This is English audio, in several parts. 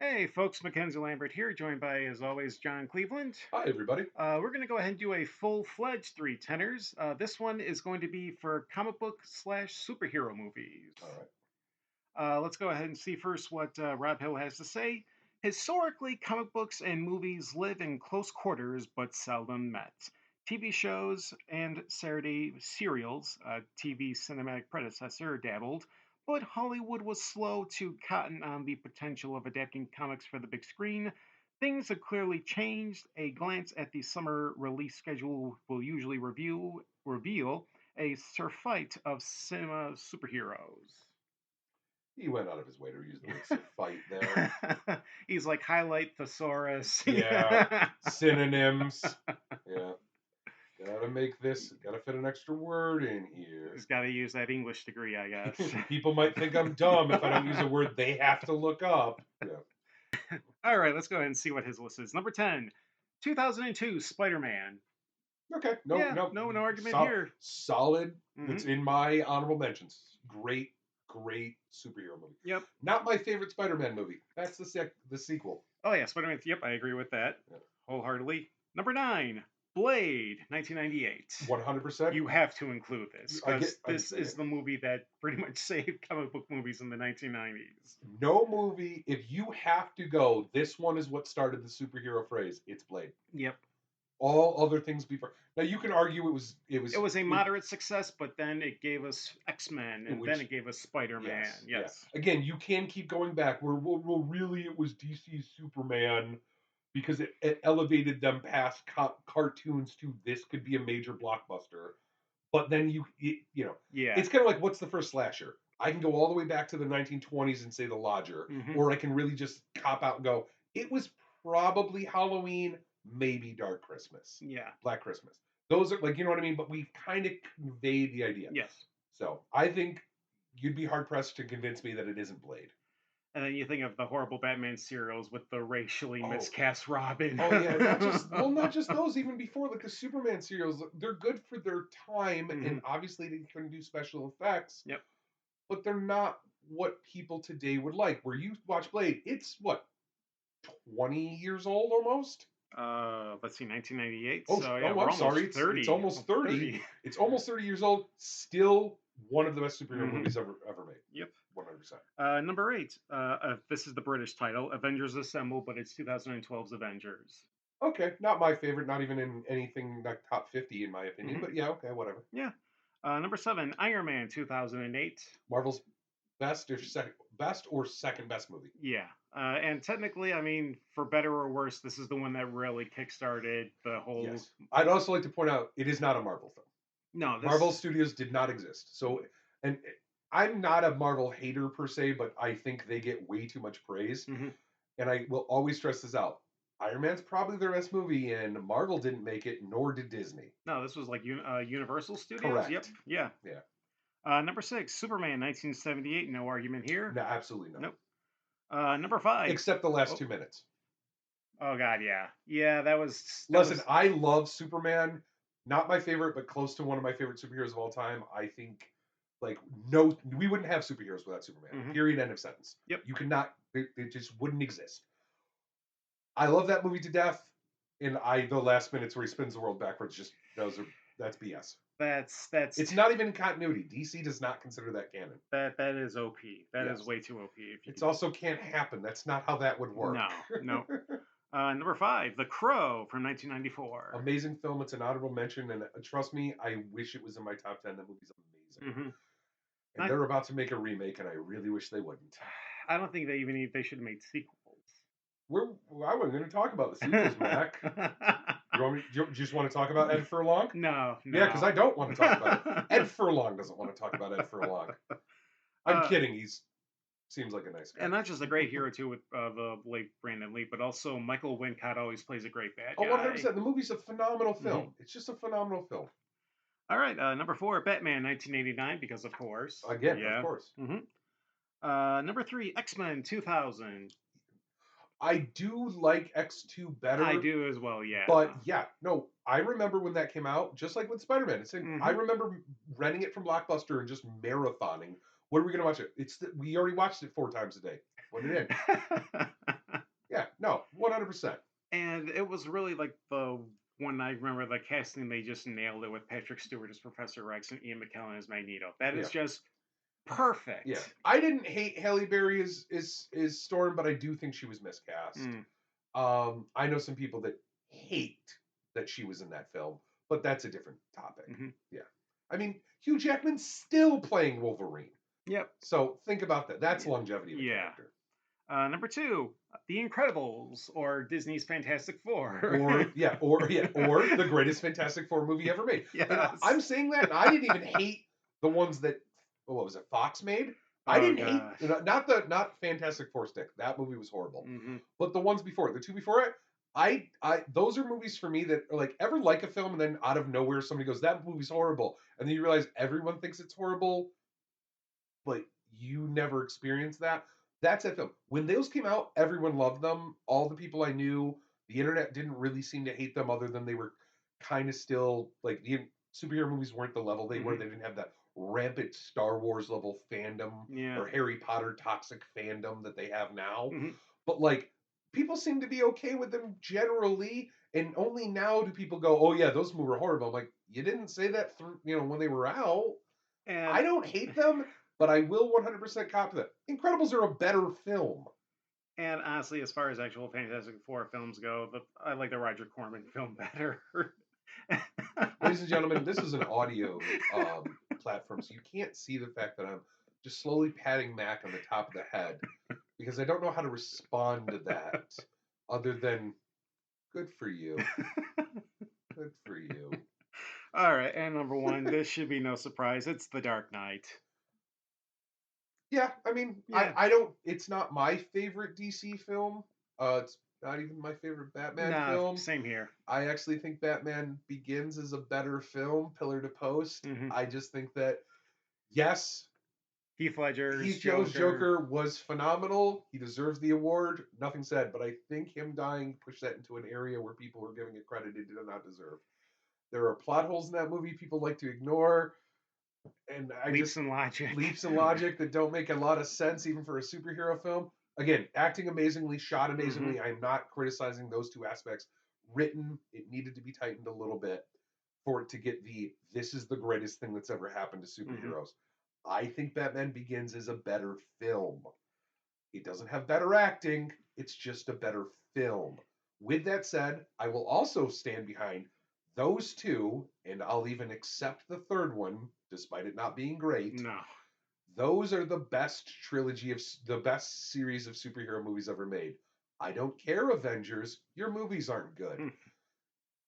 Hey folks, Mackenzie Lambert here, joined by, as always, John Cleveland. Hi, everybody. We're going to go ahead and do a full-fledged three tenors. This one is going to be for comic book slash superhero movies. All right. Let's go ahead and see first what Rob Hill has to say. Historically, comic books and movies live in close quarters but seldom met. TV shows and Saturday serials, TV cinematic predecessor, dabbled, but Hollywood was slow to cotton on the potential of adapting comics for the big screen. Things have clearly changed. A glance at the summer release schedule will usually reveal a surfeit of cinema superheroes. He went out of his way to use the word fight there. He's like highlight thesaurus. Yeah. Synonyms. Yeah. Gotta make this, gotta fit an extra word in here. He's got to use that English degree, I guess. People might think I'm dumb if I don't use a word they have to look up. Yeah. All right, let's go ahead and see what his list is. Number 10, 2002 Spider-Man. Okay. No, Yeah, no. no argument here. Solid. Hmm. It's in my honorable mentions. Great, great superhero movie. Yep. Not my favorite Spider-Man movie. That's the sequel. Oh, yeah, Spider-Man. Yep, I agree with that Yeah. wholeheartedly. Number 9, Blade, 1998. 100%. You have to include this I because get. this is the movie that pretty much saved comic book movies in the 1990s. No movie, if you have to go, this one is what started the superhero phrase. It's Blade. Yep. All other things before. Now you can argue It was a moderate success, but then it gave us X-Men, and then it gave us Spider-Man. Yes. Yes. Yeah. Again, you can keep going back. Well, really, it was DC's Superman because it elevated them past cartoons to this could be a major blockbuster. But then Yeah. it's kind of like, what's the first slasher? I can go all the way back to the 1920s and say The Lodger, or I can really just cop out and go, it was probably Halloween, maybe Dark Christmas, Yeah. Black Christmas. Those are like, you know what I mean? But we kind of conveyed the idea. Yes. So I think you'd be hard pressed to convince me that it isn't Blade. And then you think of the horrible Batman serials with the racially miscast Robin. Oh yeah, not just those. Even before, like the Superman serials, they're good for their time, and obviously they can do special effects. Yep. But they're not what people today would like. Where you watch Blade, it's what 20 years old almost. Let's see, 1998. Oh, so yeah, oh, we're I'm sorry. almost 30. It's almost 30. It's almost 30 years old. Still one of the best superhero movies ever made. Yep. 100%. Number 8. This is the British title, Avengers Assemble, but it's 2012's Avengers. Okay, not my favorite. Not even in anything like top 50 in my opinion. But yeah, okay, whatever. Yeah. Number 7, Iron Man, 2008. Marvel's best or second best movie. Yeah. And technically, I mean, for better or worse, this is the one that really kickstarted the whole. Yes. I'd also like to point out it is not a Marvel film. No, Marvel Studios did not exist. So, and I'm not a Marvel hater per se, but I think they get way too much praise. And I will always stress this out. Iron Man's probably their best movie, and Marvel didn't make it, nor did Disney. No, this was like Universal Studios. Correct. Yep. Yeah. Yeah. Number 6, Superman, 1978. No argument here. No, absolutely not. Nope. Number 5. Except the last 2 minutes. Oh God, yeah, yeah. Listen, I love Superman. Not my favorite, but close to one of my favorite superheroes of all time. I think, like, no, we wouldn't have superheroes without Superman. Period. End of sentence. Yep. You cannot. It just wouldn't exist. I love that movie to death. And the last minutes where he spins the world backwards, that's BS. That's It's not even in continuity. DC does not consider that canon. That is OP. That is way too OP. It also can't happen. That's not how that would work. No. Number 5, The Crow from 1994. Amazing film. It's an honorable mention, and trust me, I wish it was in my top 10. That movie's amazing. And they're about to make a remake, and I really wish they wouldn't. I don't think they should have made sequels. I wasn't going to talk about the sequels, Mac. Do you just want to talk about Ed Furlong? No. Yeah, because I don't want to talk about it. Ed Furlong doesn't want to talk about Ed Furlong. I'm kidding. Seems like a nice guy. And not just a great hero, too, with the late Brandon Lee, but also Michael Wincott always plays a great bad guy. Oh, 100%. The movie's a phenomenal film. It's just a phenomenal film. All right. Number 4, Batman, 1989, because of course. Again, of course. Number 3, X-Men, 2000. I do like X2 better. I do as well, yeah. But yeah, no, I remember when that came out, just like with Spider-Man. I remember renting it from Blockbuster and just marathoning. When are we going to watch it? We already watched it 4 times a day. Put it in. 100%. And it was really like the one I remember the casting, they just nailed it with Patrick Stewart as Professor X and Ian McKellen as Magneto. That Yeah. is just Yeah. perfect. I didn't hate Halle Berry as Storm, but I do think she was miscast. Mm, I know some people that hate that she was in that film, but that's a different topic. hmm Yeah. I mean, Hugh Jackman's still playing Wolverine. Yep. So think about that. That's Y- longevity of a Yeah. character. Number two, The Incredibles or Disney's Fantastic Four. Or the greatest Fantastic Four movie ever made. And I'm Yes. saying that, and I didn't even hate the ones that what was it, Fox made. I Oh didn't hate gosh. not Fantastic Four stick. That movie was horrible. hmm But the ones before, the two before it, I those are movies for me that are like ever like a film and then out of nowhere somebody goes that movie's horrible, and then you realize everyone thinks it's horrible, but you never experienced that. That's that film. When those came out, everyone loved them. All the people I knew, the internet didn't really seem to hate them, other than they were kind of still like the superhero movies weren't the level they were. hmm They didn't have that rampant Star Wars level fandom Yeah. or Harry Potter toxic fandom that they have now. hmm But like people seem to be okay with them generally, and only now do people go, "Oh yeah, those movies were horrible." I'm like, you didn't say that through, when they were out. And I don't hate them, but I will 100% cop to them. Incredibles are a better film. and honestly, as far as actual Fantastic Four films go, I like the Roger Corman film better. Ladies and gentlemen, this is an audio platform, so you can't see the fact that I'm just slowly patting Mac on the top of the head because I don't know how to respond to that other than good for you. Good for you. All right, and number one, this should be no surprise. It's The Dark Knight. Yeah, I mean, Yeah, I don't, it's not my favorite DC film. It's not even my favorite Batman nah, film. same here. I actually think Batman Begins is a better film, pillar to post. hmm I just think that, yes, Heath Ledger's Heath Jones' Joker. Joker was phenomenal. He deserves the award. Nothing said, but I think him dying pushed that into an area where people were giving it credit it did not deserve. There are plot holes in that movie people like to ignore, and I Leaps just in logic. leaps in logic that don't make a lot of sense even for a superhero film. Again, acting amazingly, shot hmm amazingly. I'm not criticizing those two aspects. Written, it needed to be tightened a little bit for it to get the this is the greatest thing that's ever happened to hmm superheroes. I think Batman Begins is a better film. It doesn't have better acting, it's just a better film. With that said, I will also stand behind those two, and I'll even accept the third one, despite it not being great. No. Those are the best trilogy of the best series of superhero movies ever made. I don't care, Avengers, your movies aren't good. Hmm.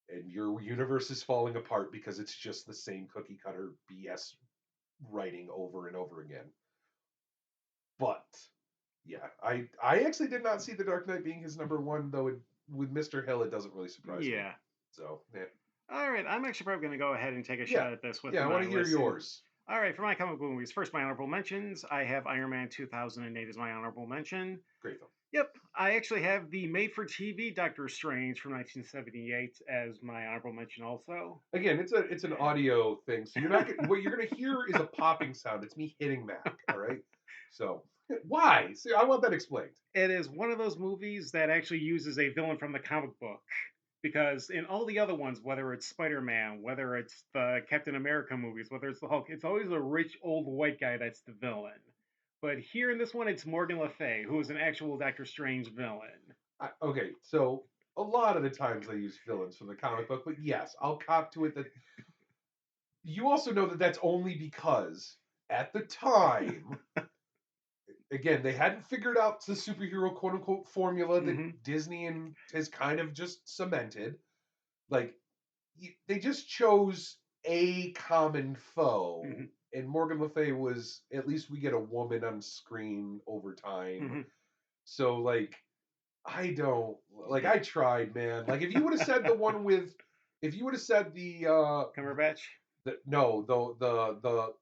And your universe is falling apart because it's just the same cookie cutter BS writing over and over again. But yeah, I actually did not see The Dark Knight being his number one, though. With Mr. Hill, it doesn't really surprise me. Yeah. So yeah, All right, I'm actually probably going to go ahead and take a yeah, shot at this with yeah. I want my to hear list. yours. All right, for my comic book movies, first my honorable mentions. I have Iron Man 2008 as my honorable mention. Great film. Yep, I actually have the made-for-TV Doctor Strange from 1978 as my honorable mention also. Again, it's an audio thing, so you're not what you're gonna hear is a popping sound. It's me hitting Mac. All right. So why? See, I want that explained. It is one of those movies that actually uses a villain from the comic book. Because in all the other ones, whether it's Spider Man, whether it's the Captain America movies, whether it's the Hulk, it's always a rich old white guy that's the villain. But here in this one, it's Morgan Le Fay, who is an actual Doctor Strange villain. Okay, so a lot of the times they use villains from the comic book, but yes, I'll cop to it that you also know that that's only because at the time, again, they hadn't figured out the superhero quote unquote formula that hmm Disney and has kind of just cemented. Like they just chose a common foe, hmm and Morgan Le Fay was at least we get a woman on screen over time. hmm So like I don't like I tried, man. Like if you would have said the one with if you would have said Cumberbatch? the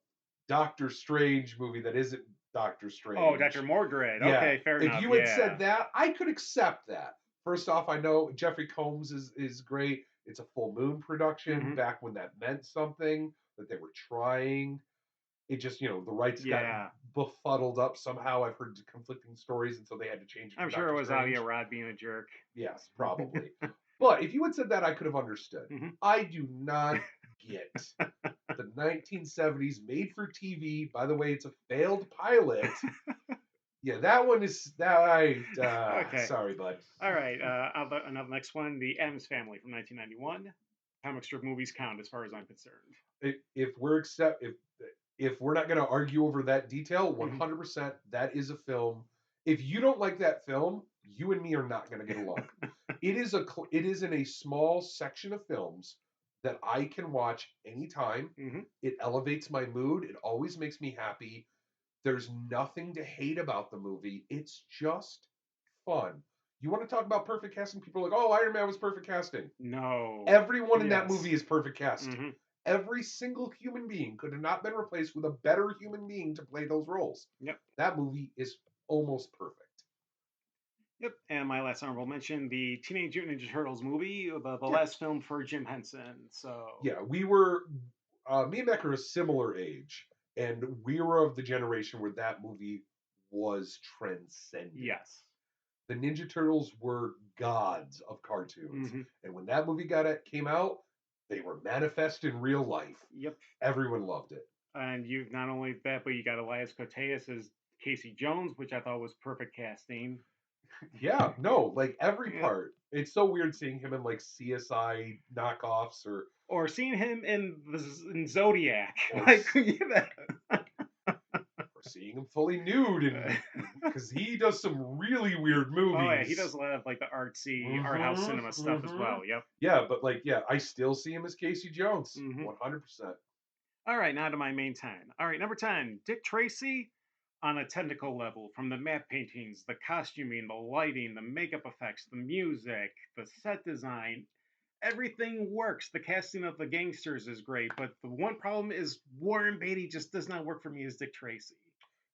Doctor Strange movie that isn't Doctor Oh, Dr. Strange. Mordred. Yeah. Okay, fair If enough. you had Yeah. said that, I could accept that. First off, I know Jeffrey Combs is great. It's a full moon production hmm back when that meant something, that they were trying. it just, the rights got Yeah. befuddled up somehow. I've heard conflicting stories, and so they had to change it I'm to sure it Doctor was Alia Strange. Rod being a jerk. Yes, probably. But if you had said that, I could have understood. Mhm. I do not get the 1970s made for TV. By the way, it's a failed pilot. Yeah, that one is that I Okay. sorry, bud. All right. Another next one, The Addams Family from 1991. Comic strip movies count as far as I'm concerned. If we're not going to argue over that detail, Mhm. 100% that is a film. If you don't like that film, you and me are not going to get along. It is in a small section of films that I can watch anytime. Mhm. It elevates my mood. It always makes me happy. There's nothing to hate about the movie. It's just fun. You want to talk about perfect casting? People are like, "Oh, Iron Man was perfect casting." No. Everyone in that movie Yes. is perfect cast. Mhm. Every single human being could have not been replaced with a better human being to play those roles. Yep. That movie is almost perfect. Yep. And my last honorable mention, the Teenage Mutant Ninja Turtles movie, the Yeah, last film for Jim Henson. So, yeah. We were, me and Mack are a similar age, and we were of the generation where that movie was transcendent. yes. The Ninja Turtles were gods of cartoons, Hmm. and when that movie came out, they were manifest in real life. Yep. Everyone loved it. And you've not only that, but you got Elias Koteas as Casey Jones, which I thought was perfect casting. Yeah, no, like every Yep. part. It's so weird seeing him in like CSI knockoffs Or seeing him in Zodiac. or Like, yeah. or seeing him fully nude and because he does some really weird Oh yeah, he movies. does a lot of like the artsy art house cinema Mm-hmm. stuff as Mm-hmm. well. Yep. Yeah, but like, yeah, I still see him as Casey Jones. Hmm. 100%. All right, now to my main 10. All right, number 10, Dick Tracy on a technical level, from the matte paintings, the costuming, the lighting, the makeup effects, the music, the set design, everything works. The casting of the gangsters is great, but the one problem is Warren Beatty just does not work for me as Dick Tracy.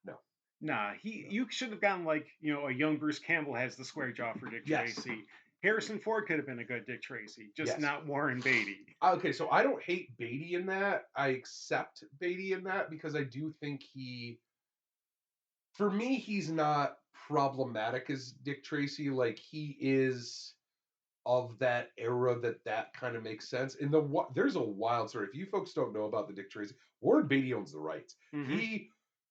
No, Nah, no. you should have gotten like, a young Bruce Campbell has the square jaw for Dick Yes. Tracy. Harrison Ford could have been a good Dick Tracy, just Yes. not Warren Beatty. Okay, so I don't hate Beatty in that. I accept Beatty in that because I do think for me, he's not problematic as Dick Tracy. Like he is of that era that kind of makes sense. In there's a wild story. If you folks don't know about the Dick Tracy, Warren Beatty owns the rights. Hmm. He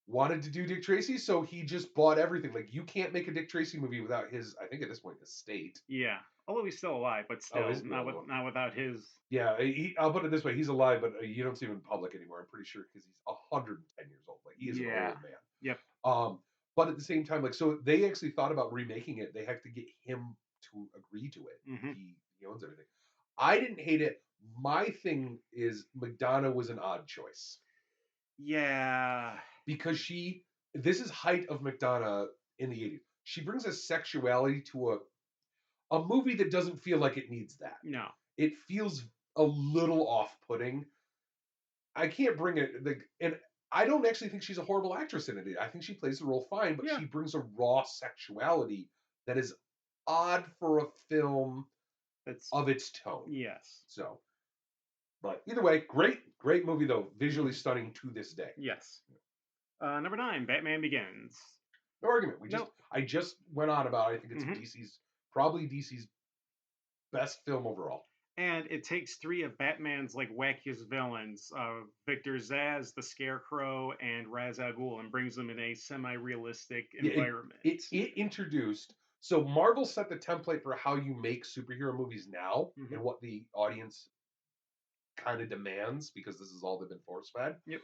wanted to do Dick Tracy, so he just bought everything. Like you can't make a Dick Tracy movie without his. I think at this point, estate. Yeah, although he's still alive, but Oh, still is he? Oh, not without his. yeah. I'll put it this way: he's alive, but you don't see him in public anymore. I'm pretty sure because he's 110 years old. Like he is an Yeah. old man. Yep. Um, but at the same time, like so they actually thought about remaking it. They have to get him to agree to it. Hmm. He owns everything. I didn't hate it. My thing is Madonna was an odd choice Yeah. because this is height of Madonna in the 80s. She brings a sexuality to a movie that doesn't feel like it needs that. No. It feels a little off-putting. I can't bring it and I don't actually think she's a horrible actress in it. I think she plays the role fine, but Yeah. she brings a raw sexuality that is odd for a film That's of its tone. yes. So, but either way, great movie though, visually Hmm. stunning to this day. Yes. Number 9, Batman Begins. No argument. No. I just went on about. I think it's Hmm. probably DC's best film overall. And it takes three of Batman's like wackiest villains, Victor Zsasz, the Scarecrow, and Ra's al Ghul, and brings them in a semi-realistic Yeah, environment. it introduced. So Marvel set the template for how you make superhero movies now Hmm. and what the audience kind of demands because this is all they've been force fed. Yep.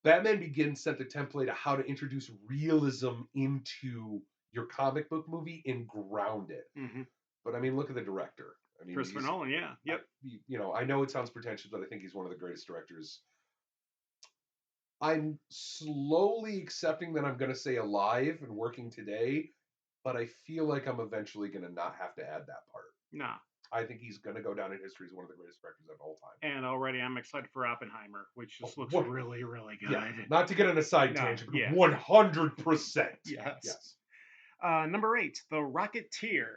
Batman Begins set the template of how to introduce realism into your comic book movie and ground it. Hmm. But I mean, look at the director. I mean, Christopher Nolan. Yeah. Yep. I know it sounds pretentious, but I think he's one of the greatest directors. I'm slowly accepting that I'm going to say alive and working today, but I feel like I'm eventually going to not have to add that part. Nah. I think he's going to go down in history as one of the greatest directors of all time. And already I'm excited for Oppenheimer, which just looks What? really, really good. Yeah, not to get on a side No, tangent, but yeah. 100%. Yes. Yes. Number 8, The Rocketeer.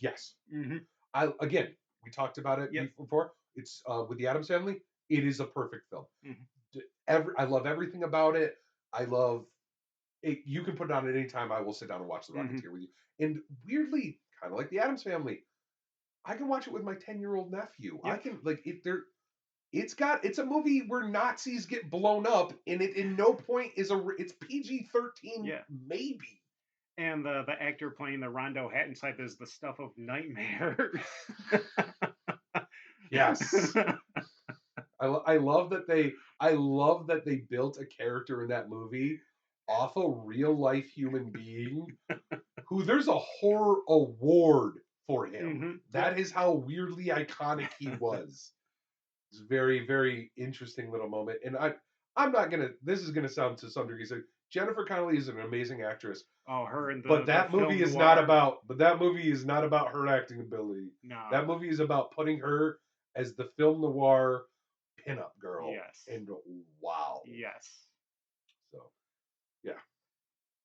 Yes. Hmm. Again, we talked about it Yep. before. It's with the Addams Family. it is a perfect film. Mhm. I love everything about it. I love it. You can put it on at any time. I will sit down and watch The Mhm. Rocketeer with you. And weirdly, kind of like The Addams Family, I can watch it with my 10-year-old nephew. I Yep. can like it. It's a movie where Nazis get blown up, and it in no point is it's PG-13 Yeah. maybe. And the actor playing the Rondo Hatton type is the stuff of nightmares. Yes, I love that they built a character in that movie off a real life human being who there's a horror award for him. Yep. That is how weirdly iconic he was. It's a very, very interesting little moment. And I'm not gonna. This is gonna sound to some degree. So Jennifer Connelly is an amazing actress, Oh, her and but the that movie film is not noir. about. But that movie is not about her acting ability. No. That movie is about putting her as the film noir pinup girl. Yes. And wow. Yes. So yeah,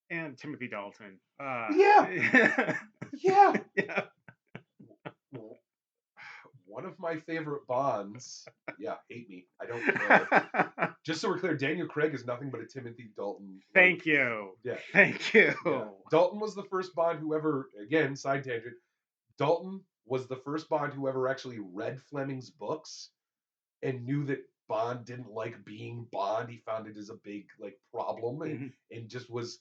And Timothy Dalton. yeah, Yeah. yeah. Yeah. One of my favorite Bonds. Yeah, hate me. I don't care. Just so we're clear, Daniel Craig is nothing but a Timothy Dalton. Like, Thank you. yeah, Thank you. yeah. Dalton was the first Bond who ever. Again, side tangent. Dalton was the first Bond who ever actually read Fleming's books and knew that Bond didn't like being Bond. He found it as a big like problem Mhm. and just was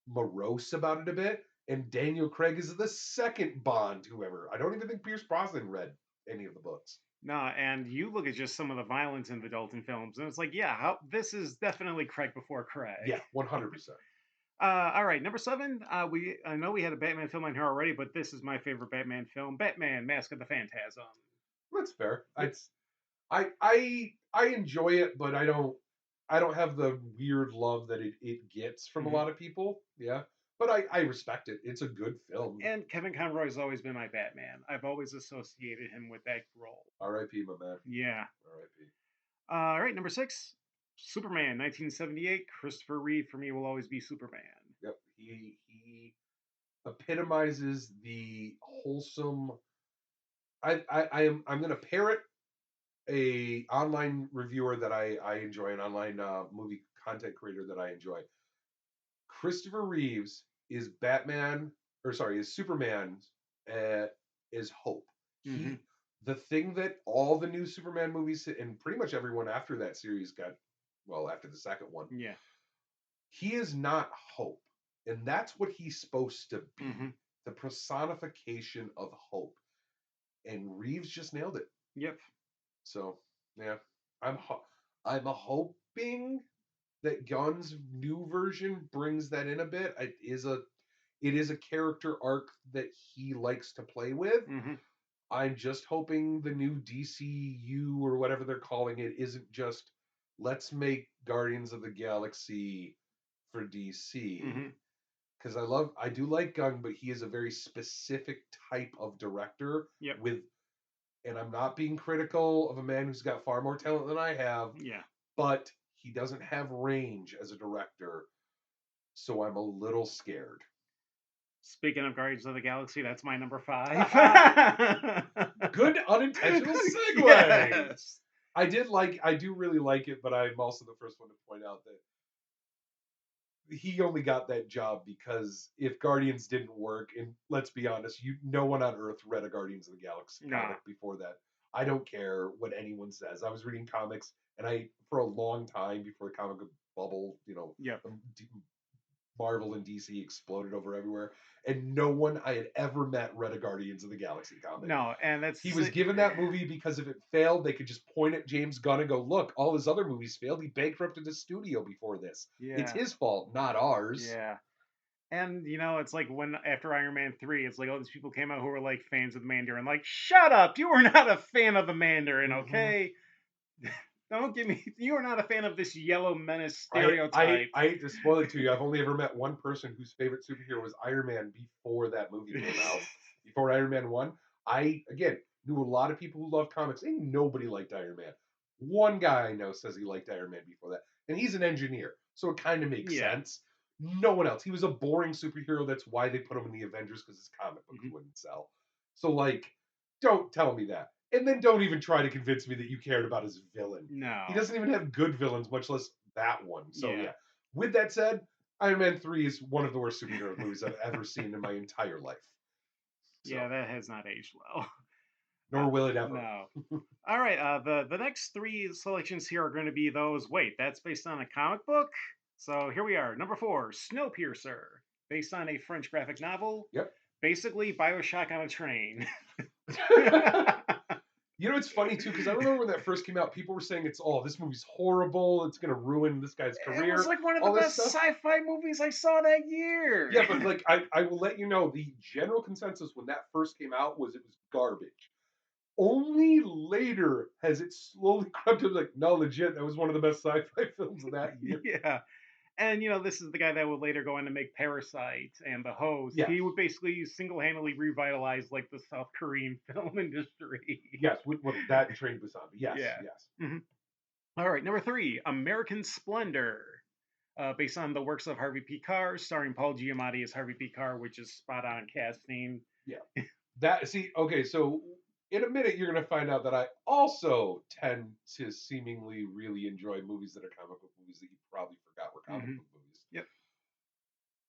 morose about it a bit. And Daniel Craig is the second Bond who ever. I don't even think Pierce Brosnan read any of the books. No, and you look at just some of the violence in the Dalton films, and it's like, yeah, this is definitely Craig before Craig. Yeah, 100%. All right, number seven. I know we had a Batman film on here already, but this is my favorite Batman film, Batman: Mask of the Phantasm. That's fair. Yep. I enjoy it, but I don't have the weird love that it gets from a Mhm. lot of people. Yeah. But I respect it. It's a good film. And Kevin Conroy's always been my Batman. I've always associated him with that role. R.I.P. my man. Yeah. R.I.P. All right, number six. Superman, 1978. Christopher Reeve for me will always be Superman. Yep. He epitomizes the wholesome. I'm gonna parrot a online reviewer that I enjoy, an online movie content creator that I enjoy. Christopher Reeves is Batman, or sorry, is Superman, uh, is Hope. Hmm. The thing that all the new Superman movies and pretty much everyone after that series got, well, after the second one, Yeah. he is not Hope, and that's what he's supposed to Hmm. be, the personification of hope. And Reeves just nailed it. Yep. So yeah, I'm I'm hoping that Gunn's new version brings that in a bit. It is a character arc that he likes to play with. Hmm. I'm just hoping the new DCU or whatever they're calling it isn't just let's make Guardians of the Galaxy for DC. Hmm. Because I do like Gunn, but he is a very specific type of director Yep. with, and I'm not being critical of a man who's got far more talent than I have, Yeah. but he doesn't have range as a director, so I'm a little scared. Speaking of Guardians of the Galaxy, that's my number five. Good unintentional segue. Yes. I do really like it, but I'm also the first one to point out that he only got that job because if Guardians didn't work, and let's be honest, no one on Earth read a Guardians of the Galaxy No. comic before that. I don't care what anyone says. I was reading comics, and for a long time before the comic book bubble, Yep. Marvel and DC exploded over everywhere, and no one I had ever met read a Guardians of the Galaxy comic. No, and that's He was given that movie because if it failed, they could just point at James Gunn and go, "Look, all his other movies failed. He bankrupted the studio before this. It's yeah. his fault, not ours." Yeah. And it's like when after Iron Man 3, it's like all these people came out who were like fans of the Mandarin. Like, shut up! You are not a fan of the Mandarin, Mm-hmm. okay? Don't give me. You are not a fan of this yellow menace I, I stereotype. I hate to spoil it to you. I've only ever met one person whose favorite superhero was Iron Man before that movie came out. Before Iron Man 1. I, again, knew a lot of people who love comics. Ain't nobody liked Iron Man. One guy I know says he liked Iron Man before that. And he's an engineer. So it kind of makes Yeah. sense. No one else. He was a boring superhero. That's why they put him in the Avengers, because his comic books Mhm. wouldn't sell. So, like, don't tell me that. And then don't even try to convince me that you cared about his villain. He No. doesn't even have good villains, much less that one. So Yeah. yeah. With that said, Iron Man 3 is one of the worst superhero movies I've ever seen in my entire life. Yeah, So, that has not aged well. nor will it ever. No. All right. The next three selections here are going to be those. Wait, that's based on a comic book. So here we are. Number four, Snowpiercer, based on a French graphic novel. Yep. Basically, Bioshock on a train. You know, it's funny too, because I remember when that first came out, people were saying this movie's horrible, it's gonna ruin this guy's It was career, like one of the all this best stuff. sci-fi movies I saw that year. Yeah, but like I will let you know, the general consensus when that first came out was it was garbage. Only later has it slowly crept up like, no, legit, that was one of the best sci-fi films of that year. Yeah. And this is the guy that would later go on to make Parasite and The Host. Yes. He would basically single-handedly revitalize like the South Korean film industry. Yes, well, that and Train to Busan. Yes, Yeah. yes. Mhm. All right, number three, American Splendor, based on the works of Harvey P. Carr, starring Paul Giamatti as Harvey P. Carr, which is spot on casting. Yeah. Okay, so in a minute you're gonna find out that I also tend to seemingly really enjoy movies that are comic book movies that you probably forgot were comic Hmm. book movies. Yep.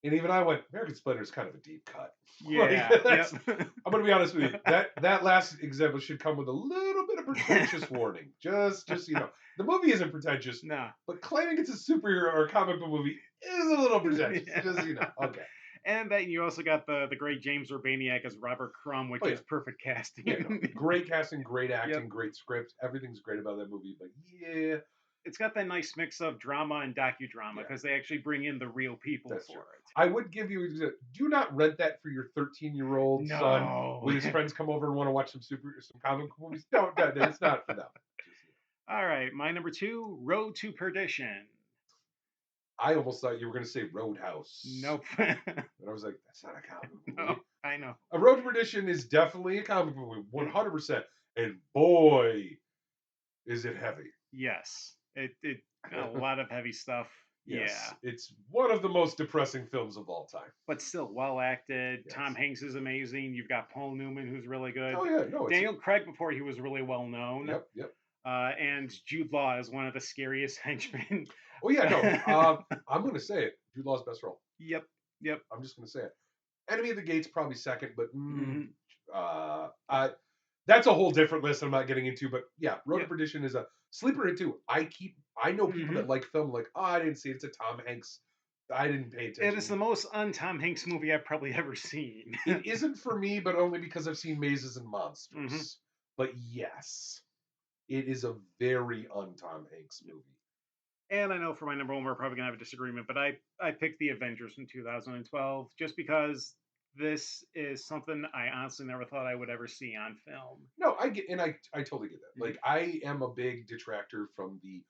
And even I went, American Splendor is kind of a deep cut. Like Yeah. Yep. that's I'm gonna be honest with you. That last example should come with a little bit of pretentious warning. Just the movie isn't pretentious, Nah. but claiming it's a superhero or a comic book movie is a little pretentious. Yeah. Just okay. And then you also got the great James Urbaniak as Robert Crumb, which Oh yeah. is perfect casting. Yeah, no. Great casting, great Yep. acting, great script. Everything's great about that movie. But yeah, It's got that nice mix of drama and docudrama yeah, because they actually bring in the real people that's true. for it. I would give you do not rent that for your 13-year-old son No. when his friends come over and want to watch some comic book movies. Don't, it's not for them. Just, All right, my number two, Road to Perdition. I almost thought you were going to say Roadhouse. Nope. And I was like, that's not a comic book No, movie. I know. A Road to Perdition is definitely a comic book movie, 100%. And boy, is it heavy. Yes, it a lot of heavy stuff. Yes, Yeah, it's one of the most depressing films of all time. but still well acted. Tom Yes. Hanks is amazing. You've got Paul Newman, who's really good. Oh yeah, no, Daniel Craig before he was really well known. yep. And Jude Law is one of the scariest henchmen. Oh yeah, no. I'm gonna say it. Jude Law's best role. Yep, yep. I'm just gonna say it. Enemy of the Gates probably second, but Hmm. I that's a whole different list I'm not getting into. But yeah, Road to Yep. Perdition is a sleeper hit too. I know people Hmm. that like film like, oh, I didn't see it. It's a Tom Hanks. I didn't pay It is the attention. most un-Tom Hanks movie I've probably ever seen. It isn't for me, but only because I've seen Mazes and Hmm. Monsters. But yes, it is a very un-Tom Hanks movie. And I know for my number one, we're probably gonna have a disagreement, but I picked the Avengers in 2012 just because this is something I honestly never thought I would ever see on film. No, I get, and I totally get that. Mhm. Like, I am a big detractor from the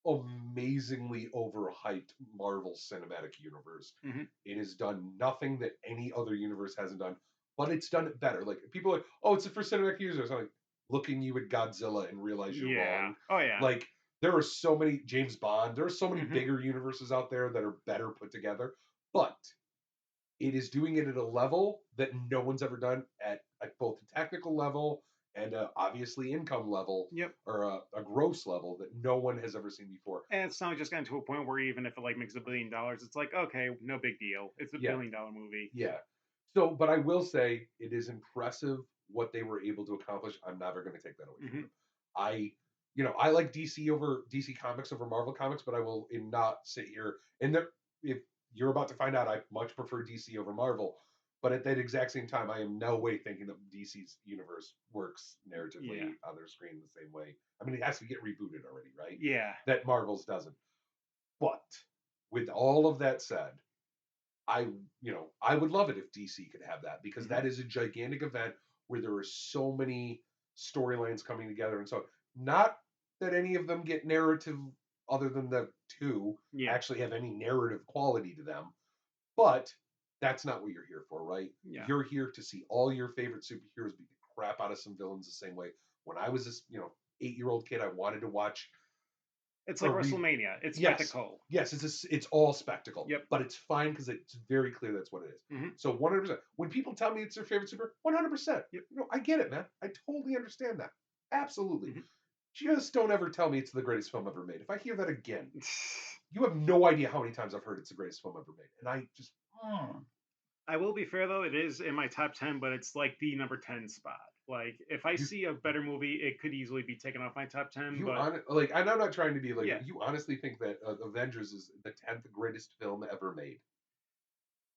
amazingly overhyped Marvel Cinematic Universe. Hmm. It has done nothing that any other universe hasn't done, but it's done it better. Like people are like, oh, it's the first cinematic universe. I'm like, looking you at Godzilla and realize you're Yeah. wrong. Oh yeah. Like there are so many James Bond. There are so many Hmm. bigger universes out there that are better put together, but it is doing it at a level that no one's ever done at both a technical level and obviously income level Yep. or a gross level that no one has ever seen before. And it's now just gotten to a point where even if it like makes $1 billion, it's like okay, no big deal. It's a Yeah, $1 billion movie. yeah. So, but I will say it is impressive what they were able to accomplish. I'm never going to take that away from Hmm. them. I, I like DC Comics over Marvel Comics, but I will not sit here and there. If you're about to find out, I much prefer DC over Marvel. But at that exact same time, I am no way thinking that DC's universe works narratively Yeah. on their screen the same way. I mean, it has to get rebooted already, right? Yeah. That Marvel's doesn't. But with all of that said, I would love it if DC could have that because Hmm. that is a gigantic event where there are so many storylines coming together, and so not that any of them get narrative other than the two Yeah. actually have any narrative quality to them, but that's not what you're here for, right? Yeah. You're here to see all your favorite superheroes beat the crap out of some villains the same way. When I was this, 8-year-old kid, I wanted to watch It's like WrestleMania. It's Yes, spectacle. yes, it's all spectacle. Yep. But it's fine because it's very clear that's what it is. Mm-hmm. So 100%. When people tell me it's their favorite super, 100%. Yep. You know, I get it, man. I totally understand that. Absolutely. Mm-hmm. Just don't ever tell me it's the greatest film ever made. If I hear that again, you have no idea how many times I've heard it's the greatest film ever made, and I just. I will be fair though; it is in my top 10, but it's like the number 10 spot. Like if I You, see a better movie, it could easily be taken off my top 10. you But like, and I'm not trying to be like, yeah, you honestly think that Avengers is the 10th greatest film ever made?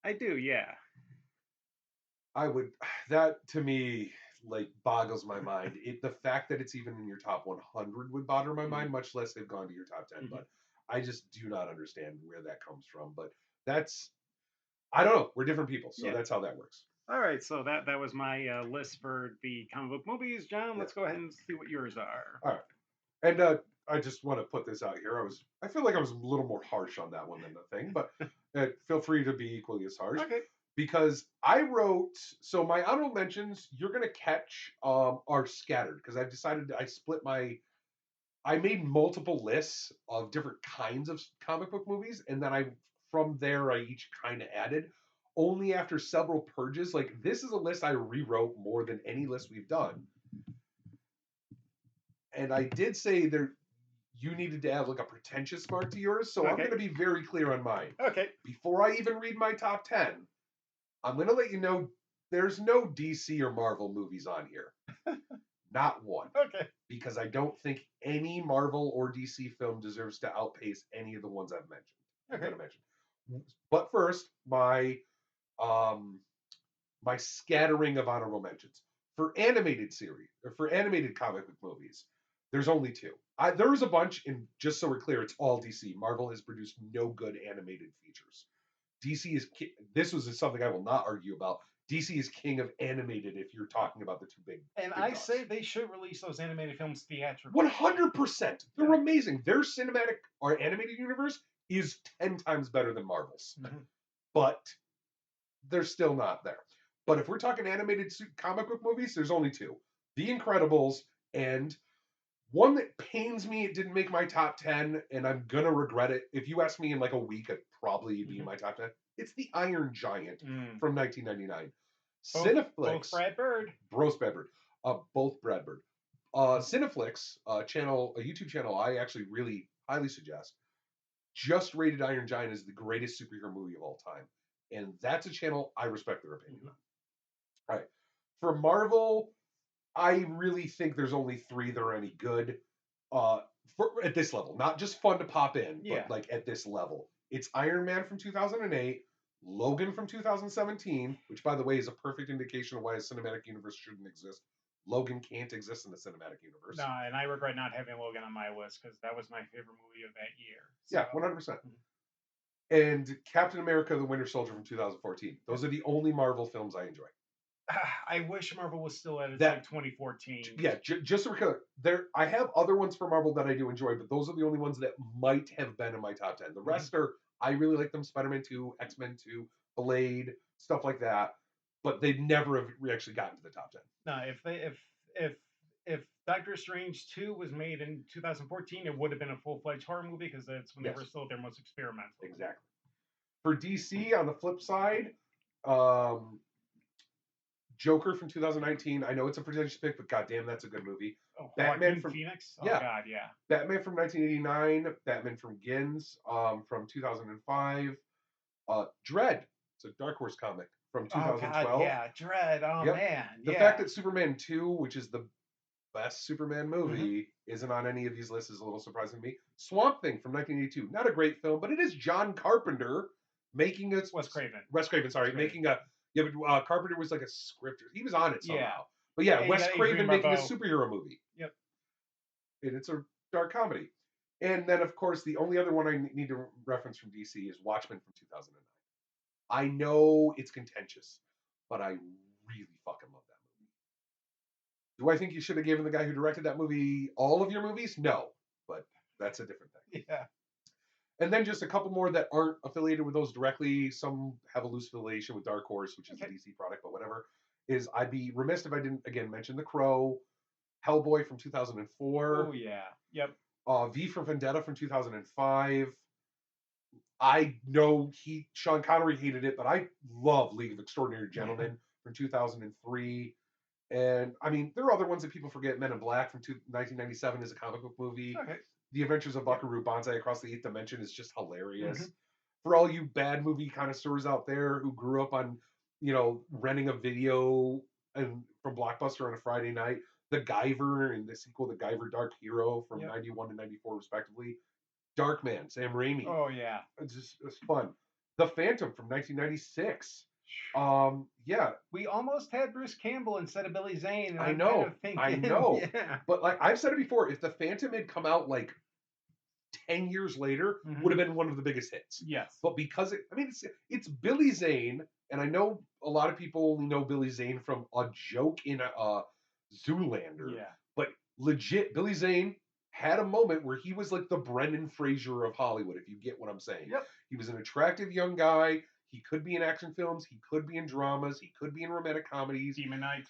I do. Yeah. I would. That to me like boggles my mind. The fact that it's even in your top 100 would bother my mind, much less they've gone to your top 10. Mm-hmm. But I just do not understand where that comes from. But that's, I don't know. We're different people, so Yeah. that's how that works. All right, so that was my list for the comic book movies. John, Yeah. let's go ahead and see what yours are. All right. And I just want to put this out here. I feel like I was a little more harsh on that one than the thing, but feel free to be equally as harsh. Okay. Because I wrote, so my honorable mentions you're gonna catch are scattered because I've decided I made multiple lists of different kinds of comic book movies, and then from there I each kind of added. Only after several purges, like this is a list I rewrote more than any list we've done, and I did say there you needed to add like a pretentious mark to yours, so I'm Okay. going to be very clear on mine. Okay. Before I even read my top 10, I'm going to let you know there's no DC or Marvel movies on here. Not one. Okay. Because I don't think any Marvel or DC film deserves to outpace any of the ones I've mentioned. Okay. I'm going to mention. But first, my scattering of honorable mentions. For animated series, or for animated comic book movies, there's only two. There's a bunch, and just so we're clear, it's all DC. Marvel has produced no good animated features. DC is, this was something I will not argue about. DC is king of animated if you're talking about the two big. And big I dogs. say they should release those animated films theatrically. 100%. They're amazing. Their cinematic or animated universe is 10 times better than Marvel's. Mm-hmm. But they're still not there. But if we're talking animated comic book movies, there's only two. The Incredibles and one that pains me it didn't make my top 10, and I'm going to regret it. If you ask me in like a week, it'd probably be in my top 10. It's The Iron Giant from 1999. Cineflix. Both Brad Bird. Both Brad Bird. Both Brad Bird. Cineflix, a YouTube channel I actually really highly suggest, just rated Iron Giant as the greatest superhero movie of all time. And that's a channel I respect their opinion on. All right. For Marvel, I really think there's only three that are any good at this level. Not just fun to pop in, but like at this level. It's Iron Man from 2008, Logan from 2017, which, by the way, is a perfect indication of why a cinematic universe shouldn't exist. Logan can't exist in the cinematic universe. No, and I regret not having Logan on my list because that was my favorite movie of that year. So. Yeah, 100%. And Captain America: The Winter Soldier from 2014. Those are the only Marvel films I enjoy. I wish Marvel was still at its like 2014. Yeah, just so we're clear, I have other ones for Marvel that I do enjoy, but those are the only ones that might have been in my top 10. The rest are, I really like them: Spider-Man 2, X-Men 2, Blade, stuff like that. But they'd never have actually gotten to the top 10. No, if Doctor Strange 2 was made in 2014, it would have been a full-fledged horror movie because that's when they were still their most experimental. Exactly. For DC, on the flip side, Joker from 2019. I know it's a pretentious pick, but goddamn, that's a good movie. Oh, Batman from Phoenix. Oh God, yeah. Batman from 1989. Batman from Gins from 2005. Dread. It's a Dark Horse comic from 2012. Oh God, yeah, Dread. Oh man, The fact that Superman 2, which is the best Superman movie, isn't on any of these lists is a little surprising to me. Swamp Thing from 1982. Not a great film, but it is John Carpenter making a Wes Craven. Making a. Yeah, but Carpenter was like a scripter. He was on it somehow. Yeah. But yeah, Wes Craven making a superhero movie. Yep. And it's a dark comedy. And then, of course, the only other one I need to reference from DC is Watchmen from 2009. I know it's contentious, but I really fucking love that movie. Do I think you should have given the guy who directed that movie all of your movies? No, but that's a different thing. Yeah. And then just a couple more that aren't affiliated with those directly. Some have a loose affiliation with Dark Horse, which is a DC product, but whatever. I'd be remiss if I didn't, again, mention The Crow, Hellboy from 2004. Oh, yeah. Yep. V for Vendetta from 2005. I know Sean Connery hated it, but I love League of Extraordinary Gentlemen from 2003. And I mean, there are other ones that people forget. Men in Black from 1997 is a comic book movie. Okay. The Adventures of Yeah. Buckaroo Banzai Across the Eighth Dimension is just hilarious. Mhm. For all you bad movie connoisseurs out there who grew up on, renting a video and from Blockbuster on a Friday night, The Guyver and the sequel, The Guyver Dark Hero from Yep. 91 and 94 respectively. Darkman, Sam Raimi. Oh yeah. It's fun. The Phantom from 1996. Yeah, We almost had Bruce Campbell instead of Billy Zane, and I I'm kind know, of thinking, yeah. but like I've said it before, if the Phantom had come out like 10 years later, Mhm. would have been one of the biggest hits. Yes. But because it's Billy Zane, and I know a lot of people only know Billy Zane from a joke in a Zoolander, Yeah. but legit, Billy Zane had a moment where he was like the Brendan Fraser of Hollywood, if you get what I'm saying. Yep. He was an attractive young guy. He could be in action films. He could be in dramas. He could be in romantic comedies. Demon Knight.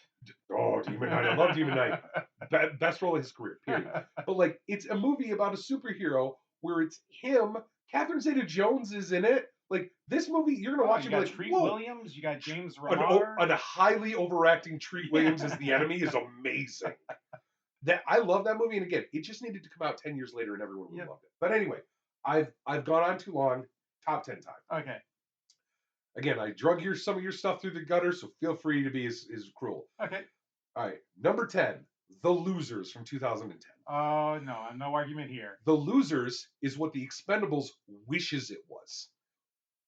Oh, Demon Knight. I love Demon Knight. Best role of his career, period. But like, it's a movie about a superhero where it's him. Catherine Zeta-Jones is in it. Like, this movie, you're gonna watch You it got and be like, Treat whoa. Williams. You got James Remar. A highly overacting Treat Williams as the enemy is amazing. That I love that movie, and again, it just needed to come out 10 years later, and everyone would have loved it. But anyway, I've gone on too long. Top 10 time. Okay. Again, I drug some of your stuff through the gutter, so feel free to be as cruel. Okay. All right, number 10, The Losers from 2010. Oh no, no argument here. The Losers is what The Expendables wishes it was.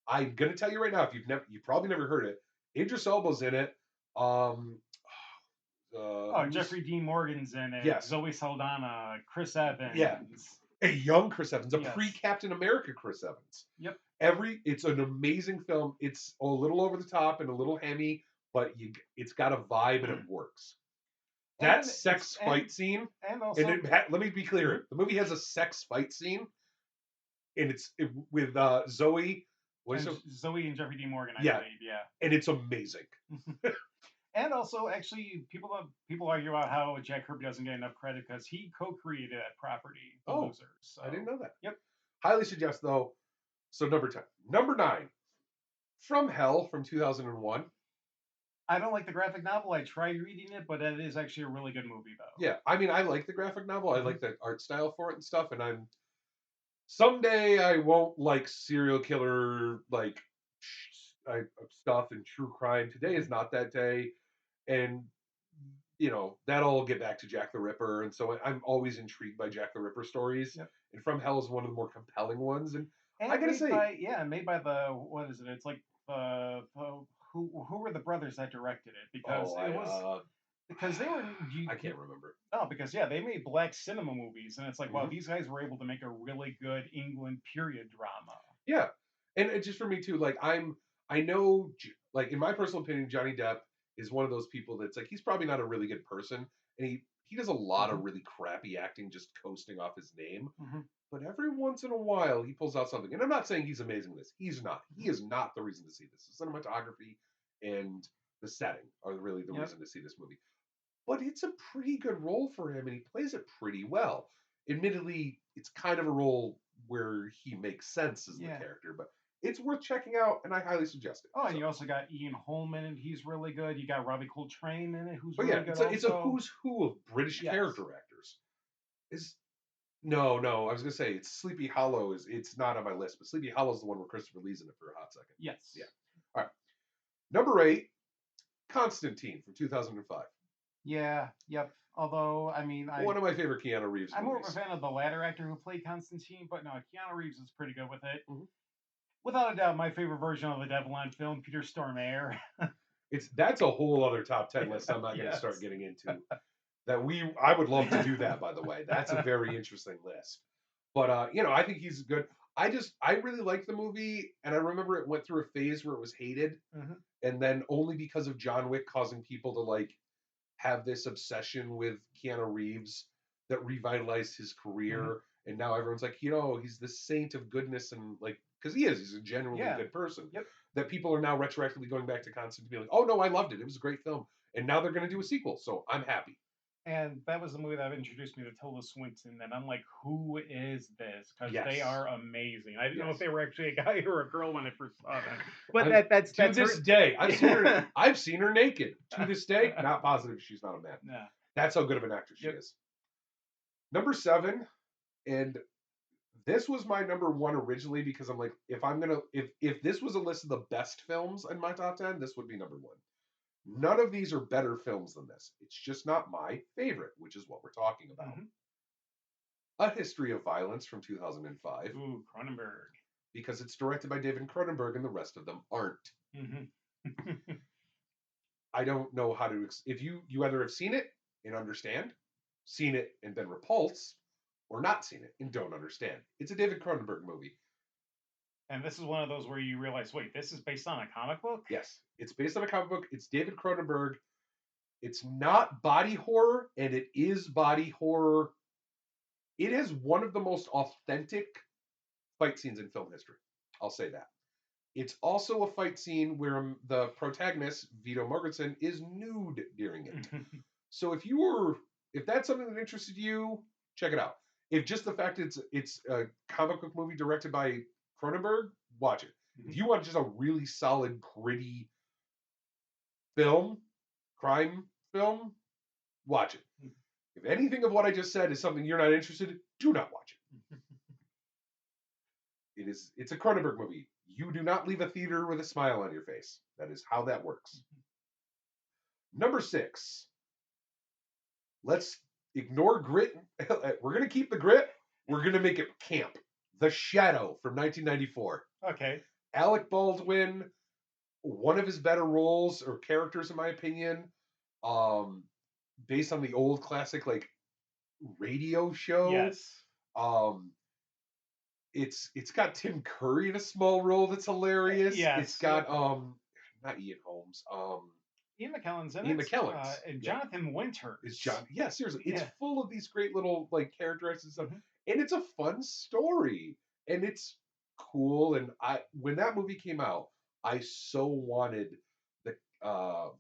I'm gonna tell you right now, if you probably never heard it. Idris Elba's in it. Jeffrey Dean Morgan's in it. Yes. Zoe Saldana, Chris Evans. Yeah. A young Chris Evans, a Yes. pre-Captain America Chris Evans. Yep. It's an amazing film. It's a little over the top and a little hammy, but it's got a vibe and it works. That sex fight scene, and also, let me be clear, the movie has a sex fight scene, and with Zoe. Zoe and Jeffrey Dean Morgan, I Yeah. believe, yeah. And it's amazing. And also, actually, people argue about how Jack Kirby doesn't get enough credit because he co-created that property, The Losers. So. I didn't know that. Yep. Highly suggest, though. So number 10. Number 9, From Hell from 2001. I don't like the graphic novel. I tried reading it, but it is actually a really good movie, though. Yeah, I mean, I like the graphic novel. I like the art style for it and stuff. And someday I won't like serial killer stuff and true crime. Today is not that day, and that'll get back to Jack the Ripper. And so I'm always intrigued by Jack the Ripper stories. Yep. And From Hell is one of the more compelling ones. And I gotta say, made by the what is it? It's like who were the brothers that directed it? Because because they were. I can't remember. Oh, because they made black cinema movies, and it's like, wow, these guys were able to make a really good England period drama. Yeah, and it's just for me too. Like I know, like in my personal opinion, Johnny Depp is one of those people that's like he's probably not a really good person, and he does a lot of really crappy acting, just coasting off his name. But every once in a while, he pulls out something. And I'm not saying he's amazing in this. He's not. He is not the reason to see this. The cinematography and the setting are really the reason to see this movie. But it's a pretty good role for him, and he plays it pretty well. Admittedly, it's kind of a role where he makes sense as the character, but it's worth checking out, and I highly suggest it. Oh, and you also got Ian Holm in it. He's really good. You got Robbie Coltrane in it, who's really good. It's a who's who of British character actors. No, I was gonna say it's Sleepy Hollow. It's not on my list, but Sleepy Hollow is the one where Christopher Lee's in it for a hot second. Yes. Yeah. All right. Number 8, Constantine from 2005. Yeah. Yep. Although, I mean, one of my favorite Keanu Reeves I'm movies. more of a fan of the latter actor who played Constantine, but no, Keanu Reeves is pretty good with it. Without a doubt, my favorite version of the Devil on film, Peter Stormare. That's a whole other top 10 list I'm not going to start getting into. I would love to do that, by the way. That's a very interesting list. But I think he's good. I really liked the movie, and I remember it went through a phase where it was hated, and then only because of John Wick causing people to like have this obsession with Keanu Reeves that revitalized his career, and now everyone's like, he's the saint of goodness, and like, because he's a genuinely good person. Yep. That people are now retroactively going back to Constantine, being like, oh no, I loved it. It was a great film, and now they're going to do a sequel, so I'm happy. And that was the movie that introduced me to Tilda Swinton, and I'm like, who is this? Because they Yes. are amazing. I didn't know if Yes. they were actually a guy or a girl when I first saw them. But I'm- that's to her. this day, I've seen her naked. To this day, not positive she's not a man. Yeah. That's how good of an actress she Yep. is. Number 7, and this was my number 1 originally because I'm like, if this was a list of the best films in my top 10, this would be number 1. None of these are better films than this. It's just not my favorite, which is what we're talking about. Mhm. A History of Violence from 2005, Ooh, Cronenberg. because it's directed by David Cronenberg and the rest of them aren't. Mhm. I don't know how to. If you either have seen it and understand, seen it and been repulsed, or not seen it and don't understand. It's a David Cronenberg movie. And this is one of those where you realize, wait, this is based on a comic book? Yes, it's based on a comic book. It's David Cronenberg. It's not body horror, and it is body horror. It has one of the most authentic fight scenes in film history. I'll say that. It's also a fight scene where the protagonist, Vito Mortensen, is nude during it. So if that's something that interested you, check it out. If just the fact it's a comic book movie directed by Cronenberg, watch it. If you want just a really solid, gritty film, crime film, watch it. If anything of what I just said is something you're not interested in, do not watch it. It's a Cronenberg movie. You do not leave a theater with a smile on your face. That is how that works. Number 6. Let's ignore grit. We're going to keep the grit. We're going to make it camp. The Shadow from 1994. Okay. Alec Baldwin, one of his better roles or characters, in my opinion, based on the old classic like radio show. Yes. It's got Tim Curry in a small role that's hilarious. Yes. It's got not Ian Holmes. Ian McKellen's in Ian it. McKellen's. And Jonathan Winters. Is John? Yeah, seriously, it's Yeah. full of these great little like characteristics and stuff, and it's a fun story, and it's cool. And when that movie came out, I so wanted the. I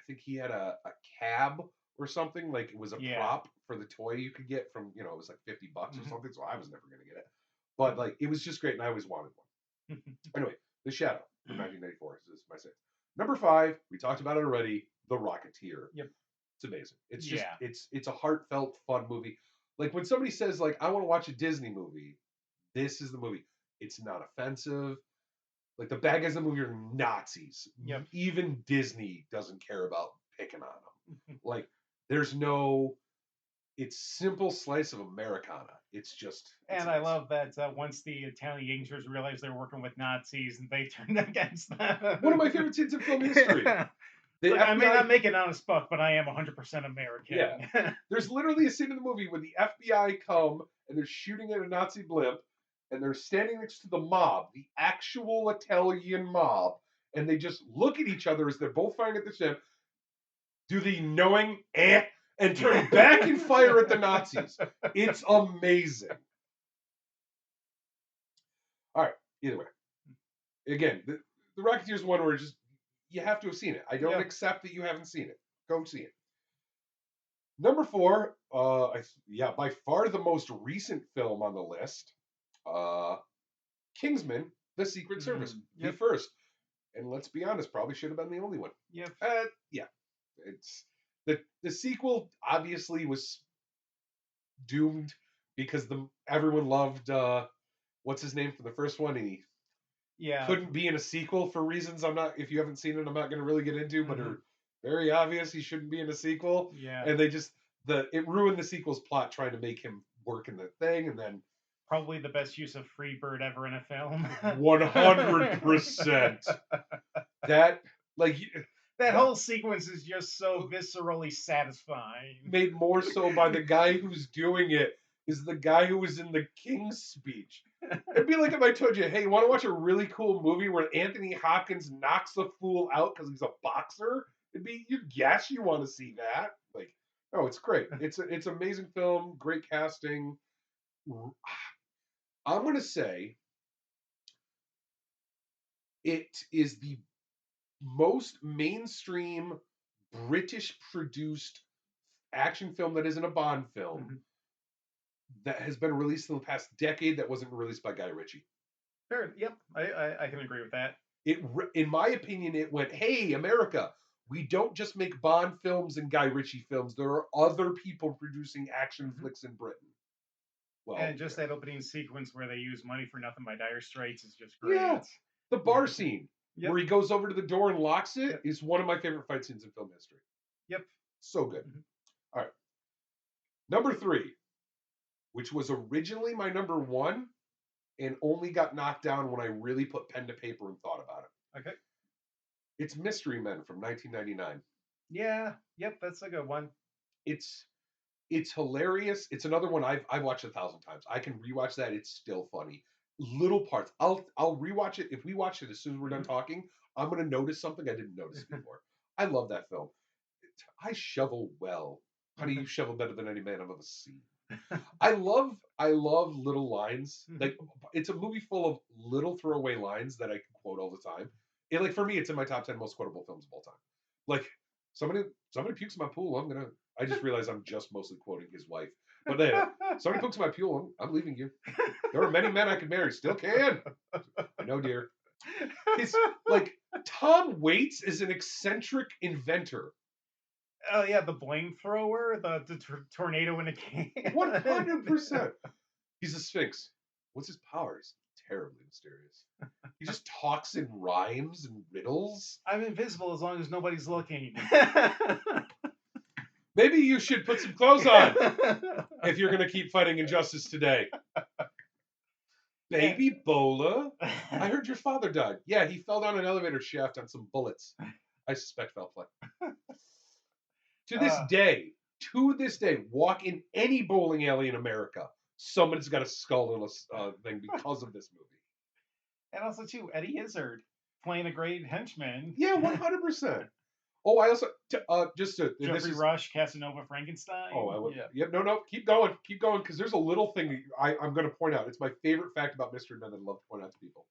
think he had a cab or something, like it was a prop for the toy you could get from, it was like $50 or something. So I was never gonna get it, but like it was just great, and I always wanted one. Anyway, The Shadow from 1994 is my 6th. Number 5, we talked about it already. The Rocketeer. Yep. It's amazing. It's just it's a heartfelt, fun movie. Like when somebody says like I want to watch a Disney movie, this is the movie. It's not offensive. Like the bad guys in the movie are Nazis. Yep. Even Disney doesn't care about picking on them. Like there's no. It's simple slice of Americana. It's and I love that once the Italian gangsters realized they were working with Nazis and they turned against them. One of my favorite scenes in film history. Like, I may not make an honest buck, but I am 100% American. Yeah. There's literally a scene in the movie where the FBI come and they're shooting at a Nazi blimp and they're standing next to the mob, the actual Italian mob, and they just look at each other as they're both firing at the ship, do the knowing and turn back and fire at the Nazis. It's amazing. All right, either way. Again, the Rocketeer is one where just you have to have seen it. I don't accept that you haven't seen it. Go see it. Number 4, by far the most recent film on the list, Kingsman: The Secret Service, the first, and let's be honest, probably should have been the only one. Yep. Yeah, it's the sequel obviously was doomed because everyone loved what's his name from the first one, and he couldn't be in a sequel for reasons if you haven't seen it, I'm not going to really get into, but are very obvious. He shouldn't be in a sequel. Yeah. And they just it ruined the sequel's plot trying to make him work in the thing, and then probably the best use of Freebird ever in a film. 100%. That whole sequence is just so viscerally satisfying. Made more so by the guy who's doing it is the guy who was in the King's Speech. It'd be like if I told you, hey, you want to watch a really cool movie where Anthony Hopkins knocks a fool out because he's a boxer? You'd guess you want to see that. Like, oh, it's great. It's amazing film, great casting. I'm going to say it is the most mainstream British produced action film that isn't a Bond film that has been released in the past decade that wasn't released by Guy Ritchie. Fair. Yep. I can agree with that. In my opinion, it went, hey, America, we don't just make Bond films and Guy Ritchie films. There are other people producing action flicks in Britain. Well, and just that opening sequence where they use Money for Nothing by Dire Straits is just great. Yeah. The bar scene where he goes over to the door and locks it is one of my favorite fight scenes in film history. Yep. So good. All right. Number 3, which was originally my number 1 and only got knocked down when I really put pen to paper and thought about it. Okay. It's Mystery Men from 1999. Yeah. Yep. That's a good one. It's hilarious. It's another one I've watched 1,000 times. I can rewatch that. It's still funny. Little parts. I'll rewatch it. If we watch it as soon as we're done talking, I'm going to notice something I didn't notice before. I love that film. I shovel well. Honey, you shovel better than any man I've ever seen. I love little lines. Like, it's a movie full of little throwaway lines that I can quote all the time. Like, for me, it's in my top 10 most quotable films of all time. Like, somebody pukes in my pool, I just realized I'm just mostly quoting his wife. But somebody pukes in my pool, I'm leaving you. There are many men I could marry. Still can. I know, dear. It's like, Tom Waits is an eccentric inventor. Oh, yeah, the blame thrower, the tornado in a can. 100%. He's a sphinx. What's his powers? Terribly mysterious. He just talks in rhymes and riddles. I'm invisible as long as nobody's looking. Maybe you should put some clothes on if you're going to keep fighting injustice today. Baby Bola, I heard your father died. Yeah, he fell down an elevator shaft on some bullets. I suspect foul play. To this day, walk in any bowling alley in America, somebody's got a skull in a thing because of this movie. And also, too, Eddie Izzard playing a great henchman. Yeah, 100%. Oh, I also Jeffrey Rush, Casanova, Frankenstein. Oh, no, keep going, because there's a little thing I'm going to point out. It's my favorite fact about Mystery Men that I love to point out to people.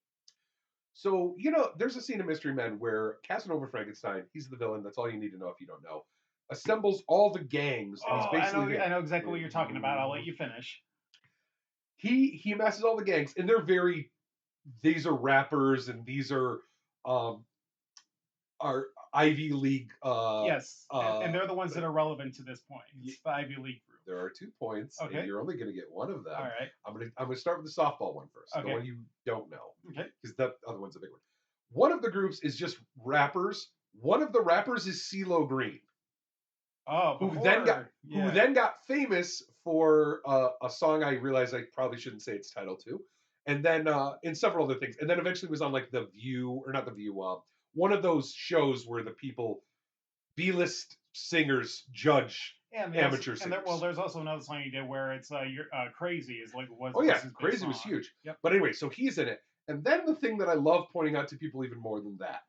So, there's a scene in Mystery Men where Casanova Frankenstein, he's the villain. That's all you need to know if you don't know. Assembles all the gangs. And he's basically I know exactly what you're talking about. I'll let you finish. He amasses all the gangs, and these are rappers, and these are Ivy League. Yes, and they're the ones that are relevant to this point. It's the Ivy League group. There are 2 points, and you're only going to get one of them. All right. I'm gonna start with the softball one first, okay. The one you don't know, okay? Because the other one's a big one. One of the groups is just rappers. One of the rappers is CeeLo Green. Oh, who then got famous for a song I realized I probably shouldn't say its title to, and then in several other things, and then eventually was on like The View, or not The View, one of those shows where the people, B-list singers, judge amateur singers. There's also another song you did where it's you're Crazy is like was. Oh yeah, Crazy was huge. Yep. But anyway, so he's in it, and then the thing that I love pointing out to people even more than that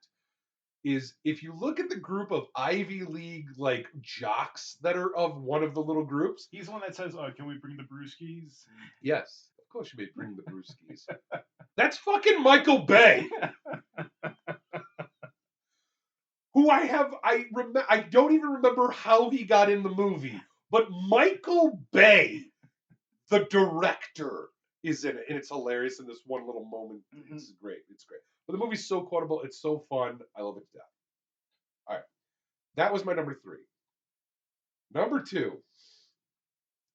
is if you look at the group of Ivy League like jocks that are of one of the little groups. He's the one that says, can we bring the brewskis? Yes, of course you may bring the brewskis. That's fucking Michael Bay. Who I don't even remember how he got in the movie, but Michael Bay, the director, is in it, and it's hilarious in this one little moment. It's great. But the movie's so quotable. It's so fun. I love it to death. All right. That was my number 3. Number 2,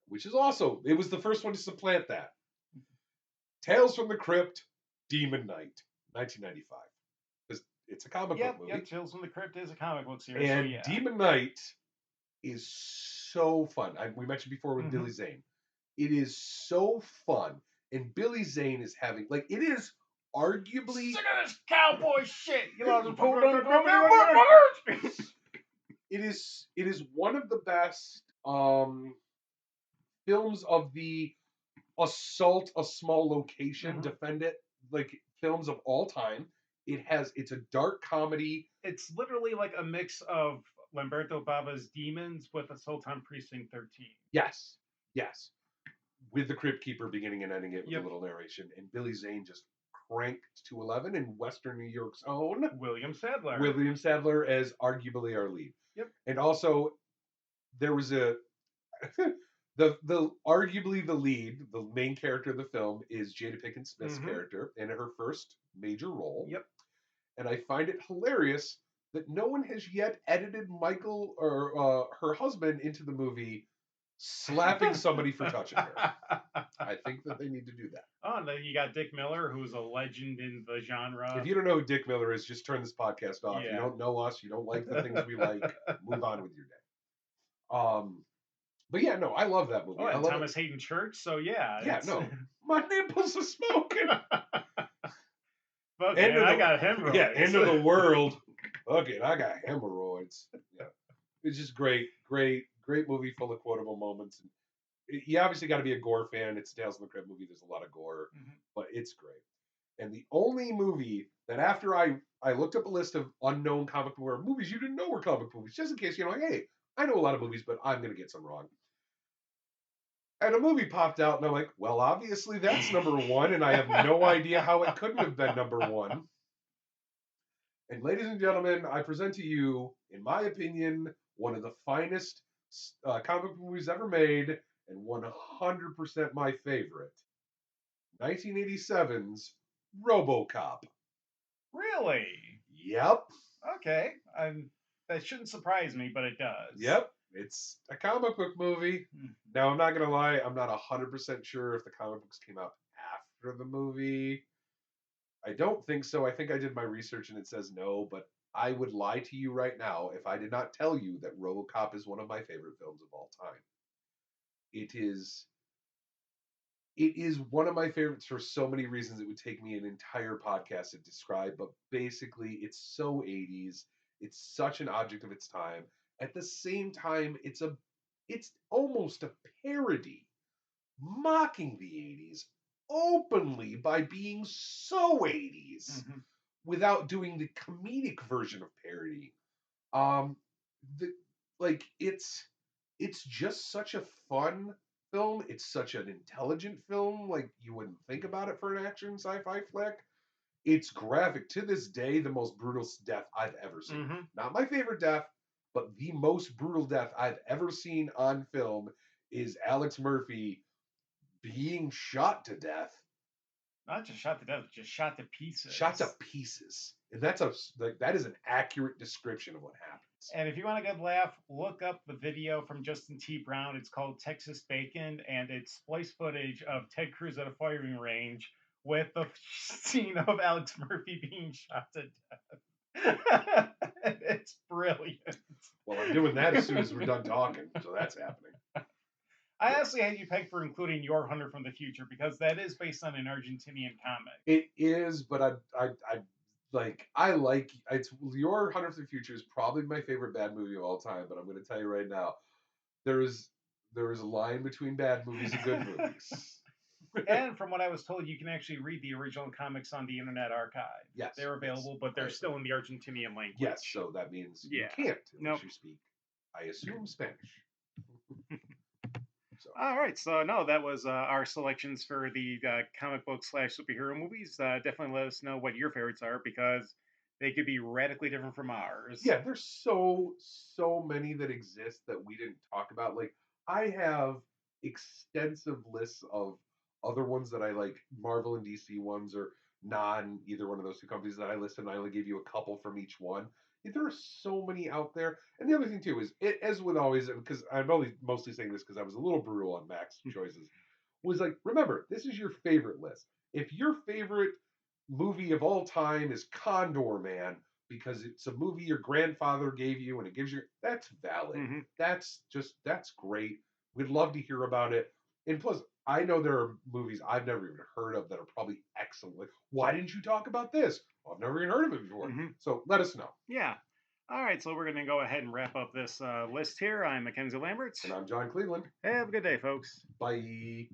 which is also, it was the first one to supplant that. Tales from the Crypt, Demon Knight, 1995. It's a comic book movie. Yeah, Tales from the Crypt is a comic book series. And Demon Knight is so fun. We mentioned before with Billy Zane. It is so fun. And Billy Zane is having, like, it is arguably... Sick of this cowboy shit! It is one of the best films of the assault a small location, defend it, like, films of all time. It's a dark comedy. It's literally like a mix of Lamberto Bava's Demons with Assault on Precinct 13. Yes. With the Crypt Keeper beginning and ending it with a little narration. And Billy Zane just cranked to 11 in Western New York's own William Sadler. William Sadler as arguably our lead. Yep. And also, there was the arguably the lead, the main character of the film is Jada Pinkett Smith's character in her first major role. Yep. And I find it hilarious that no one has yet edited Michael or her husband into the movie slapping somebody for touching her. I think that they need to do that. Oh, and then you got Dick Miller, who's a legend in the genre. If you don't know who Dick Miller is, just turn this podcast off. Yeah. You don't know us. You don't like the things we like. Move on with your day. But yeah, no, I love that movie. Oh, I and love Thomas Hayden Church. So yeah. Yeah, no, my nipples are smoking. Fuck it, I got hemorrhoids. Yeah, end of the world. Fuck it, I got hemorrhoids. Yeah, it's just great movie full of quotable moments. And you obviously got to be a gore fan. It's a Tales from the Crypt movie. There's a lot of gore, but it's great. And the only movie that after I looked up a list of unknown comic book or movies you didn't know were comic movies, just in case like, hey, I know a lot of movies, but I'm gonna get some wrong. And a movie popped out, and I'm like, well, obviously that's number one, and I have no idea how it couldn't have been number one. And ladies and gentlemen, I present to you, in my opinion, one of the finest comic book movies ever made, and 100% my favorite. 1987's RoboCop. Really? Yep. Okay. That shouldn't surprise me, but it does. Yep. It's a comic book movie. Now, I'm not going to lie, I'm not 100% sure if the comic books came out after the movie. I don't think so. I think I did my research and it says no, but I would lie to you right now if I did not tell you that RoboCop is one of my favorite films of all time. It is one of my favorites for so many reasons it would take me an entire podcast to describe, but basically it's so 80s. It's such an object of its time. At the same time, it's almost a parody, mocking the 80s openly by being so 80s without doing the comedic version of parody. It's just such a fun film. It's such an intelligent film. Like, you wouldn't think about it for an action sci-fi flick. It's graphic. To this day, the most brutal death I've ever seen. Not my favorite death, but the most brutal death I've ever seen on film is Alex Murphy being shot to death. Not just shot to death, just shot to pieces. Shot to pieces. And that is an accurate description of what happens. And if you want a good laugh, look up the video from Justin T. Brown. It's called Texas Bacon, and it's splice footage of Ted Cruz at a firing range with the scene of Alex Murphy being shot to death. It's brilliant. Well, I'm doing that as soon as we're done talking, so that's happening. I honestly had you pegged for including Your Hunter from the Future because that is based on an Argentinian comic. It is, but it's Your Hunter from the Future is probably my favorite bad movie of all time. But I'm going to tell you right now, there is a line between bad movies and good movies. And from what I was told, you can actually read the original comics on the Internet Archive. Yes, they're available, but they're still in the Argentinian language. Yes, so that means you can't unless you speak, I assume, Spanish. So. All right, so no, that was our selections for the comic book / superhero movies. Definitely let us know what your favorites are because they could be radically different from ours. Yeah, there's so many that exist that we didn't talk about. Like, I have extensive lists of other ones that I like, Marvel and DC ones, or non either one of those two companies that I listed, and I only gave you a couple from each one. There are so many out there. And the other thing too is, as with always, because I'm only mostly saying this because I was a little brutal on Mack's choices, was like, remember, this is your favorite list. If your favorite movie of all time is Condor Man because it's a movie your grandfather gave you and it gives you, that's valid. That's great. We'd love to hear about it. And plus, I know there are movies I've never even heard of that are probably excellent. Like, why didn't you talk about this? Well, I've never even heard of it before. So let us know. Yeah. All right, so we're going to go ahead and wrap up this list here. I'm Mackenzie Lamberts. And I'm John Cleveland. Have a good day, folks. Bye.